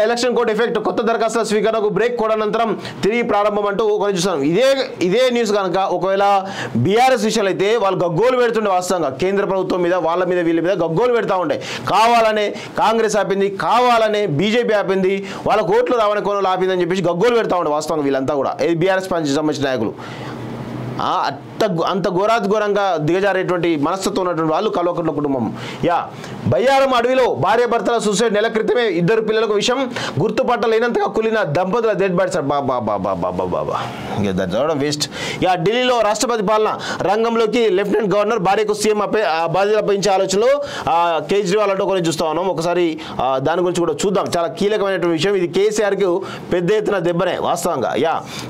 Election code effect కొత్త దరఖాస్తుల స్వీకరణకు break code అనంతరం తిరిగి ప్రారంభం అంటూ ఒకటి చూస్తాం. ఇదే న్యూస్ కనుక ఒకవేళ బీఆర్ఎస్ విషయాలు అయితే వాళ్ళు గగ్గోలు పెడుతుండే వాస్తవంగా కేంద్ర ప్రభుత్వం మీద వాళ్ళ మీద వీళ్ళ మీద గగ్గోలు పెడతా ఉండే. కావాలనే కాంగ్రెస్ ఆపింది, కావాలనే బీజేపీ ఆపింది, వాళ్ళ కోట్లు రావని కోణంలో ఆపిందని చెప్పేసి గగ్గోలు పెడతా ఉండే వాస్తవంగా వీళ్ళంతా కూడా బీఆర్ఎస్ పార్టీకి సంబంధించిన నాయకులు. అంత ఘోరంగా దిగజారేటువంటి మనస్తత్వం ఉన్నటువంటి వాళ్ళు కల్వకుంట్ల కుటుంబం. బయ్యారం అడవిలో భార్యాభర్తల సూసైడ్. నెల క్రితమే 2 పిల్లలకు విషయం గుర్తుపట్టలేనంతగా కులిన దంపతుల డెడ్ బాడీస్. వేస్ట్. ఢిల్లీలో రాష్ట్రపతి పాలన రంగంలోకి లెఫ్టినెంట్ గవర్నర్ భార్యకు సీఎం బాధ్యతలు అప్పగించే ఆలోచనలో కేజ్రీవాల్ అంటూ కొన్ని చూస్తా ఉన్నాం. ఒకసారి దాని గురించి కూడా చూద్దాం. చాలా కీలకమైనటువంటి విషయం ఇది. కేసీఆర్కి పెద్ద ఎత్తున దెబ్బనే వాస్తవంగా.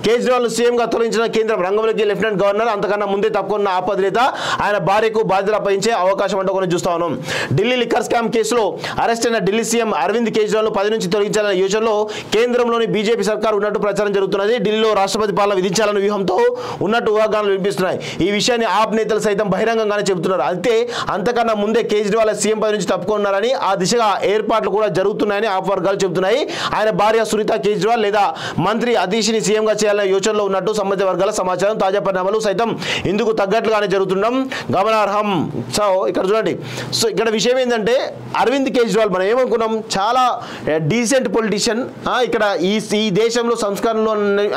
కేజ్రీవాల్ సీఎంగా తొలగించిన కేంద్రం రంగంలోకి లెఫ్టినెంట్ గవర్నర్ అంతకన్నా ముందే తప్పుకున్న ఆపదనేత ఆయన భార్యకు బాధ్యతలు అప్పగించే అవకాశం అంటూ కొన్ని చూస్తా ఉన్నాం. ఢిల్లీ లిక్కర్ స్కామ్ కేసులో అరెస్ట్ అయిన ఢిల్లీ సీఎం అరవింద్ కేజ్రీవాల్ 10 నుంచి తొలగించాలనే యోచనలో కేంద్రంలోని బీజేపీ సర్కార్ ఉన్నట్టు ప్రచారం జరుగుతున్నది. ఢిల్లీలో రాష్ట్రపతి పాలన విధించాలన్న వ్యూహంతో ఉన్నట్టు ఊహాగానాలు వినిపిస్తున్నాయి. ఈ విషయాన్ని ఆప్ నేతలు సైతం బహిరంగంగానే చెబుతున్నారు. అయితే అంతకన్నా ముందే కేజ్రీవాల్ సీఎం పదవి నుంచి తప్పుకున్నారని ఆ దిశగా ఏర్పాట్లు కూడా జరుగుతున్నాయని ఆప్ వర్గాలు చెబుతున్నాయి. ఆయన భార్య సునీత కేజ్రీవాల్ లేదా మంత్రి అతీష్ని సీఎంగా చేయాలనే యోచనలో ఉన్నట్టు సంబంధిత వర్గాల సమాచారం. తాజా పరిణామాలు సైతం ఇందుకు తగ్గట్లుగానే జరుగుతుండడం గమనార్హం. సో ఇక్కడ చూడండి. సో ఇక్కడ విషయం ఏంటంటే అరవింద్ కేజ్రీవాల్ మనం ఏమనుకున్నాం, చాలా డీసెంట్ పొలిటీషియన్. ఇక్కడ ఈ దేశంలో సంస్కరణలు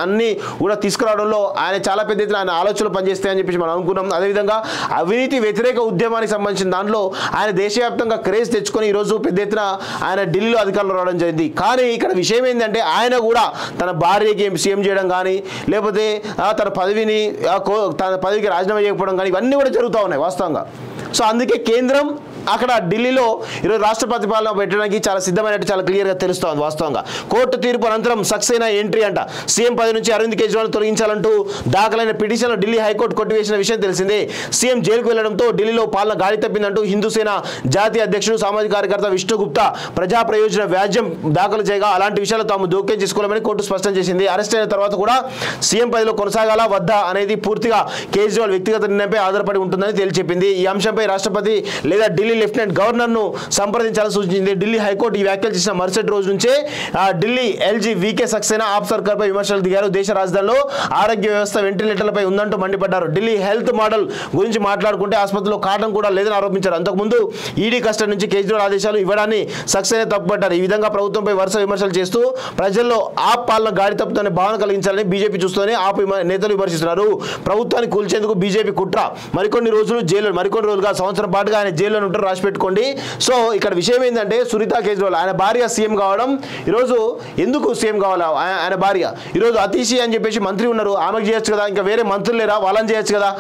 అన్ని కూడా తీసుకురావడంలో ఆయన చాలా పెద్ద ఎత్తున ఆయన ఆలోచనలు పనిచేస్తాయని చెప్పేసి మనం అనుకున్నాం. అదేవిధంగా అవినీతి వ్యతిరేక ఉద్యమానికి సంబంధించిన దాంట్లో ఆయన దేశవ్యాప్తంగా క్రేజ్ తెచ్చుకొని ఈరోజు పెద్ద ఎత్తున ఆయన ఢిల్లీలో అధికారంలో రావడం జరిగింది. కానీ ఇక్కడ విషయం ఏంటంటే ఆయన కూడా తన భార్యకి సీఎం చేయడం కానీ లేకపోతే తన పదవికి రాజీనామా చేయకపోవడం కానీ ఇవన్నీ కూడా జరుగుతూ ఉన్నాయి వాస్తవంగా. సో అందుకే కేంద్రం అక్కడ ఢిల్లీలో ఈరోజు రాష్ట్రపతి పాలన పెట్టడానికి చాలా సిద్ధమైనట్టు చాలా క్లియర్గా తెలుస్తోంది వాస్తవంగా. కోర్టు తీర్పు అనంతరం సక్సెస్ అయిన ఎంట్రీ అంట. సీఎం పదవి నుంచి అరవింద్ కేజ్రీవాల్ తొలగించాలంటూ దాఖలైన పిటిషన్లు ఢిల్లీ హైకోర్టు కొట్టివేసిన విషయం తెలిసిందే. సీఎం జైలుకు వెళ్లడంతో ఢిల్లీలో పాలన గాలి తప్పిందంటూ హిందూసేన జాతీయ అధ్యక్షుడు సామాజిక కార్యకర్త విష్ణుగుప్తా ప్రజా ప్రయోజన వ్యాజ్యం దాఖలు చేయగా అలాంటి విషయాలు తాము జోక్యం చేసుకోలేమని కోర్టు స్పష్టం చేసింది. అరెస్ట్ అయిన తర్వాత కూడా సీఎం పదవిలో కొనసాగాలా వద్దా అనేది పూర్తిగా కేజ్రీవాల్ వ్యక్తిగత నిర్ణయంపై ఆధారపడి ఉంటుందని తేల్చెప్పింది. ఈ అంశంపై రాష్ట్రపతి లేదా ఢిల్లీ లెఫ్టినెంట్ గవర్నర్ ను సంప్రదించాలని సూచించింది. ఢిల్లీ హైకోర్టు ఈ వ్యాఖ్యలు చేసిన మరుసటి రోజు నుంచే ఢిల్లీ ఎల్జీ వీకే సక్సేనా ఆప్ సర్కార్ పై విమర్శలు దిగారు. దేశ రాజధానిలో ఆరోగ్య వ్యవస్థ వెంటిలేటర్లపై ఉందంటూ మండిపడ్డారు. ఢిల్లీ హెల్త్ మోడల్ గురించి మాట్లాడుకుంటే ఆసుపత్రిలో కాటం కూడా లేదని ఆరోపించారు. అంతకుముందు ఈడీ కస్టడీ నుంచి కేజ్రీవాల్ ఆదేశాలు ఇవ్వడాన్ని సక్సేనా తప్పుపట్టారు. ఈ విధంగా ప్రభుత్వంపై వరుస విమర్శలు చేస్తూ ప్రజల్లో ఆప్ పాలన గాడి తప్పుతోనే భావన కలిగించాలని బీజేపీ చూస్తూనే ఆప్ నేతలు విమర్శిస్తున్నారు. ప్రభుత్వాన్ని కూల్చేందుకు బీజేపీ కుట్ర. మరికొన్ని రోజులుగా సంవత్సరం పాటుగా ఆయన జైల్లో ఉంటారు, రాసి పెట్టుకోండి. సో ఇక్కడ విషయం ఏంటంటే సునీత కేజ్రీవాల్ ఆయన భార్య సీఎం కావడం. ఈరోజు ఎందుకు సీఎం కావాలా ఆయన భార్య? ఈరోజు అతీషి అని చెప్పేసి మంత్రి ఉన్నారు, ఆమెకు చేయొచ్చు కదా, ఇంకా వేరే మంత్రులు లేరా, వాళ్ళని చేయొచ్చు కదా.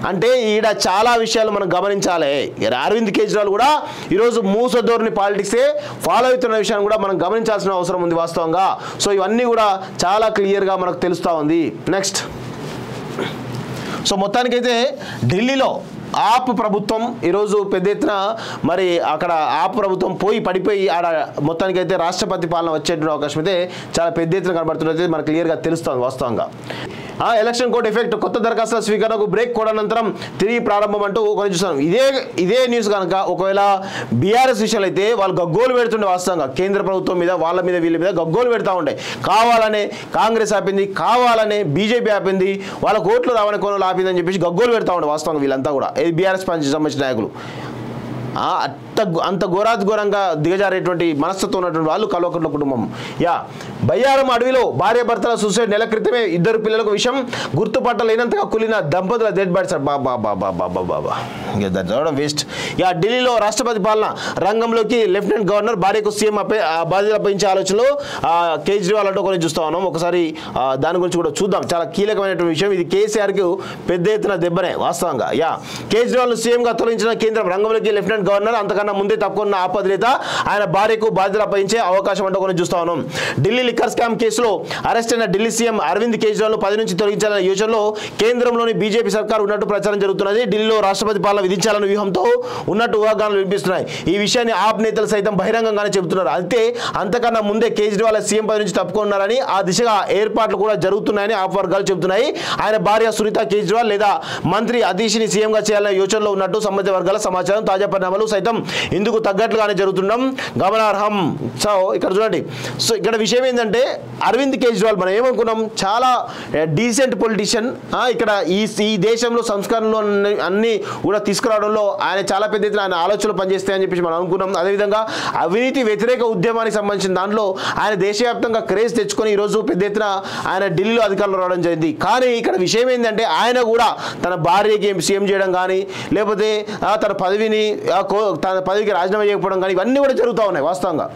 అంటే ఈడ చాలా విషయాలు మనం గమనించాలి. అరవింద్ కేజ్రీవాల్ కూడా ఈరోజు మూసధోరణి పాలిటిక్సే ఫాలో అవుతున్న విషయాన్ని కూడా మనం గమనించాల్సిన అవసరం ఉంది వాస్తవంగా. సో ఇవన్నీ కూడా చాలా క్లియర్గా మనకు తెలుస్తూ ఉంది. నెక్స్ట్, సో మొత్తానికైతే ఢిల్లీలో ఆప్ ప్రభుత్వం ఈరోజు పెద్ద ఎత్తున మరి అక్కడ ఆప్ ప్రభుత్వం పడిపోయి ఆడ మొత్తానికైతే రాష్ట్రపతి పాలన వచ్చేటువంటి అవకాశం అయితే చాలా పెద్ద ఎత్తున కనబడుతున్నది మనకు క్లియర్గా తెలుస్తుంది వాస్తవంగా. ఎలక్షన్ కోడ్ ఎఫెక్ట్ కొత్త దరఖాస్తుల స్వీకరణకు బ్రేక్ కోడ్ అనంతరం తిరిగి ప్రారంభం అంటూ కొన్ని చూస్తాం. ఇదే న్యూస్ కనుక ఒకవేళ బీఆర్ఎస్ విషయాలు అయితే వాళ్ళు గగ్గోలు పెడుతుండే వాస్తవంగా కేంద్ర ప్రభుత్వం మీద వాళ్ళ మీద వీళ్ళ మీద గగ్గోలు పెడతా ఉండే. కావాలనే కాంగ్రెస్ ఆపింది, కావాలనే బీజేపీ ఆపింది, వాళ్ళ కోట్లు రావని కోణంలో ఆపిందని చెప్పేసి గగ్గోలు పెడతా ఉండే వాస్తవంగా వీళ్ళంతా కూడా బీఆర్ఎస్ పార్టీకి సంబంధించిన నాయకులు. అంత ఘోరంగా దిగజారేటువంటి మనస్తత్వం ఉన్నటువంటి వాళ్ళు కల్వకుంట్ల కుటుంబం. బయ్యారం అడవిలో భార్యాభర్తల సూసైడ్. నెల క్రితమే 2 పిల్లలకు విషయం గుర్తుపట్టలేనంతగా కులిన దంపతుల డెడ్ బాడీస్. వేస్ట్. ఢిల్లీలో రాష్ట్రపతి పాలన రంగంలోకి లెఫ్టినెంట్ గవర్నర్ భార్యకు సీఎం బాధ్యతలు అప్పగించే ఆలోచనలో కేజ్రీవాల్ అంటూ కొన్ని చూస్తా ఉన్నాం. ఒకసారి దాని గురించి కూడా చూద్దాం. చాలా కీలకమైనటువంటి విషయం ఇది. కేసీఆర్కి పెద్ద ఎత్తున దెబ్బనే వాస్తవంగా. కేజ్రీవాల్ సీఎంగా తొలగించిన కేంద్రం రంగంలోకి లెఫ్టినెంట్ గవర్నర్ అంతకన్నా ముందే తప్పుకున్న ఆపదనేత ఆయన భార్యకు బాధ్యతలు అప్పగించే అవకాశం అంటూ కొన్ని చూస్తా ఉన్నాం. ఢిల్లీ లిక్కర్ స్కామ్ కేసులో అరెస్ట్ అయిన ఢిల్లీ సీఎం అరవింద్ కేజ్రీవాల్ 10 నుంచి తొలగించాలనే యోచనలో కేంద్రంలోని బీజేపీ సర్కార్ ఉన్నట్టు ప్రచారం జరుగుతున్నది. ఢిల్లీలో రాష్ట్రపతి పాలన విధించాలన్న వ్యూహంతో ఉన్నట్టు ఊహాగానాలు వినిపిస్తున్నాయి. ఈ విషయాన్ని ఆప్ నేతలు సైతం బహిరంగంగానే చెబుతున్నారు. అయితే అంతకన్నా ముందే కేజ్రీవాల్ సీఎం పదవి నుంచి తప్పుకున్నారని, ఆ దిశగా ఏర్పాట్లు కూడా జరుగుతున్నాయని ఆప్ వర్గాలు చెబుతున్నాయి. ఆయన భార్య సునీత కేజ్రీవాల్ లేదా మంత్రి అతీష్ని సీఎంగా చేయాలనే యోచనలో ఉన్నట్టు సంబంధిత వర్గాల సమాచారం. తాజా పరిణామాలు సైతం ఇందుకు తగ్గట్లుగానే జరుగుతుండడం గమనార్హం. సో ఇక్కడ చూడండి, సో ఇక్కడ విషయం ఏంటంటే అరవింద్ కేజ్రీవాల్ మనం ఏమనుకున్నాం, చాలా డీసెంట్ పొలిటీషియన్. ఇక్కడ ఈ దేశంలో సంస్కరణలు అన్ని కూడా తీసుకురావడంలో ఆయన చాలా పెద్ద ఎత్తున ఆయన ఆలోచనలు పనిచేస్తాయని చెప్పేసి మనం అనుకున్నాం. అదేవిధంగా అవినీతి వ్యతిరేక ఉద్యమానికి సంబంధించిన దాంట్లో ఆయన దేశవ్యాప్తంగా క్రేజ్ తెచ్చుకొని ఈరోజు పెద్ద ఎత్తున ఆయన ఢిల్లీలో అధికారంలో రావడం జరిగింది. కానీ ఇక్కడ విషయం ఏంటంటే ఆయన కూడా తన భార్యకి సీఎం చేయడం కానీ, లేకపోతే తన పదవికి రాజీనామా చేయకపోవడం కానీ, ఇవన్నీ కూడా జరుగుతూ ఉన్నాయి వాస్తవంగా.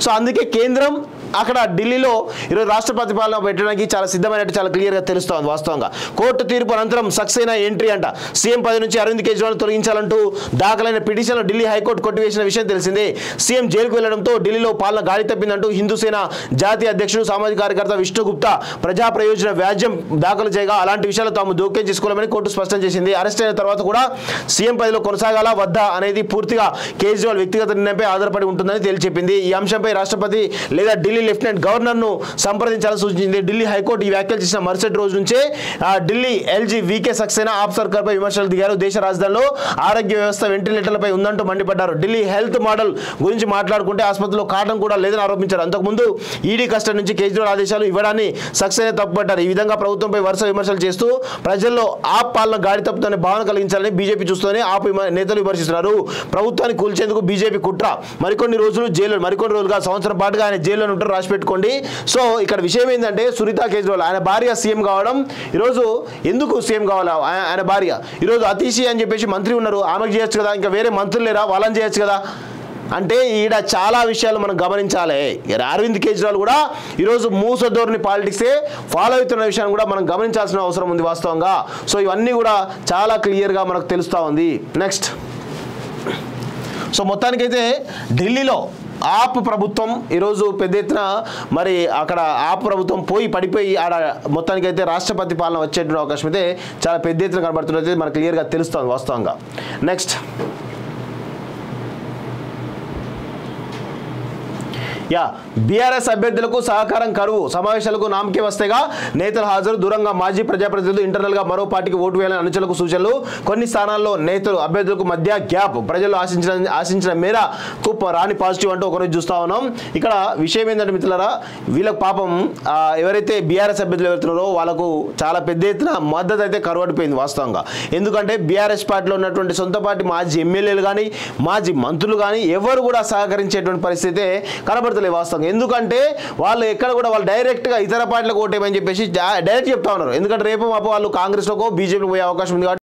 సో అందుకే కేంద్రం అక్కడ ఢిల్లీలో ఈరోజు రాష్ట్రపతి పాలన పెట్టడానికి చాలా సిద్ధమైనట్టు చాలా క్లియర్గా తెలుస్తోంది వాస్తవంగా. కోర్టు తీర్పు అనంతరం సక్సెస్ అయిన ఎంట్రీ అంట. సీఎం పదవి నుంచి అరవింద్ కేజ్రీవాల్ తొలగించాలంటూ దాఖలైన పిటిషన్లో ఢిల్లీ హైకోర్టు కొట్టివేసిన విషయం తెలిసిందే. సీఎం జైలుకు వెళ్లడంతో ఢిల్లీలో పాలన గాడి తప్పిందంటూ హిందూసేన జాతీయ అధ్యక్షుడు సామాజిక కార్యకర్త విష్ణు గుప్తా ప్రజా ప్రయోజన వ్యాజ్యం దాఖలు చేయగా అలాంటి విషయాలు తాము జోక్యం చేసుకోలేమని కోర్టు స్పష్టం చేసింది. అరెస్ట్ అయిన తర్వాత కూడా సీఎం పదవిలో కొనసాగాల వద్దా అనేది పూర్తిగా కేజ్రీవాల్ వ్యక్తిగత నిర్ణయంపై ఆధారపడి ఉంటుందని తేల్చెప్పింది. ఈ అంశంపై రాష్ట్రపతి లేదా ఢిల్లీ లెఫ్టినెంట్ గవర్నర్ను సంప్రదించాలని సూచించింది. ఢిల్లీ హైకోర్టు ఈ వ్యాఖ్యలు చేసిన మరుసటి రోజు నుంచే ఢిల్లీ ఎల్జీ వీకే సక్సేనా ఆప్ సర్కార్పై విమర్శలు దిగారు. దేశ రాజధానిలో ఆరోగ్య వ్యవస్థ వెంటిలేటర్లపై ఉందంటూ మండిపడ్డారు. ఢిల్లీ హెల్త్ మోడల్ గురించి మాట్లాడుకుంటే ఆసుపత్రిలో కాటం కూడా లేదని ఆరోపించారు. అంతకుముందు ఈడీ కస్టడీ నుంచి కేజ్రీవాల్ ఆదేశాలు ఇవ్వడాన్ని సక్సేనా తప్పుపట్టారు. ఈ విధంగా ప్రభుత్వంపై వరుస విమర్శలు చేస్తూ ప్రజల్లో ఆప్ పాలన గాడి తప్పుతోనే భావన కలిగించాలని బీజేపీ చూస్తూనే ఆప్ నేతలు విమర్శిస్తున్నారు. ప్రభుత్వాన్ని కూల్చేందుకు బీజేపీ కుట్ర. మరికొన్ని రోజులుగా సంవత్సరం పాటుగా ఆయన జైల్లో ఉంటారు, రాసి పెట్టుకోండి. సో ఇక్కడ విషయం ఏంటంటే సునీత కేజ్రీవాల్ ఆయన భార్య సీఎం కావడం. ఈరోజు ఎందుకు సీఎం కావాలి ఆయన భార్య? ఈరోజు అతీషి అని చెప్పేసి మంత్రి ఉన్నారు, ఆమెకు చేయొచ్చు కదా, ఇంకా వేరే మంత్రులు లేరా, వాళ్ళని చేయొచ్చు కదా. అంటే ఈడ చాలా విషయాలు మనం గమనించాలి. అరవింద్ కేజ్రీవాల్ కూడా ఈరోజు మూసధోరణి పాలిటిక్సే ఫాలో అవుతున్న విషయాన్ని కూడా మనం గమనించాల్సిన అవసరం ఉంది వాస్తవంగా. సో ఇవన్నీ కూడా చాలా క్లియర్గా మనకు తెలుస్తూ ఉంది. నెక్స్ట్, సో మొత్తానికైతే ఢిల్లీలో ఆప్ ప్రభుత్వం ఈరోజు పెద్ద ఎత్తున మరి అక్కడ ఆప్ ప్రభుత్వం పడిపోయి ఆడ మొత్తానికైతే రాష్ట్రపతి పాలన వచ్చేటువంటి అవకాశం అయితే చాలా పెద్ద ఎత్తున కనబడుతున్నది మనకు క్లియర్గా తెలుస్తుంది వాస్తవంగా. నెక్స్ట్, బీఆర్ఎస్ అభ్యర్థులకు సహకారం కరువు, సమావేశాలకు నామకే వస్తేగా నేతలు హాజరు, దూరంగా మాజీ ప్రజాప్రతినిధులు, ఇంటర్నల్గా మరో పార్టీకి ఓటు వేయాలని అనుచరులకు సూచనలు. కొన్ని స్థానాల్లో నేతలు అభ్యర్థులకు మధ్య గ్యాప్, ప్రజలు ఆశించిన మేరకు రాని పాజిటివ్ అంటూ ఒకరోజు చూస్తా ఉన్నాం. ఇక్కడ విషయం ఏంటంటే మిత్రులారా, వీళ్ళకి పాపం ఎవరైతే బీఆర్ఎస్ అభ్యర్థులు ఎవరుతున్నారో వాళ్ళకు చాలా పెద్ద ఎత్తున మద్దతు అయితే కరువడిపోయింది వాస్తవంగా. ఎందుకంటే బీఆర్ఎస్ పార్టీలో ఉన్నటువంటి సొంత పార్టీ మాజీ ఎమ్మెల్యేలు కానీ మాజీ మంత్రులు కానీ ఎవరు కూడా సహకరించేటువంటి పరిస్థితి కనబడుతుంది వాస్తవం. ఎందుకంటే వాళ్ళు ఎక్కడ కూడా వాళ్ళు డైరెక్ట్గా ఇతర పార్టీలకు ఓటేమని చెప్పేసి డైరెక్ట్ చెప్తా ఉన్నారు. ఎందుకంటే రేపు మాపు వాళ్ళు కాంగ్రెస్లోకో బీజేపీకి పోయే అవకాశం ఉంది.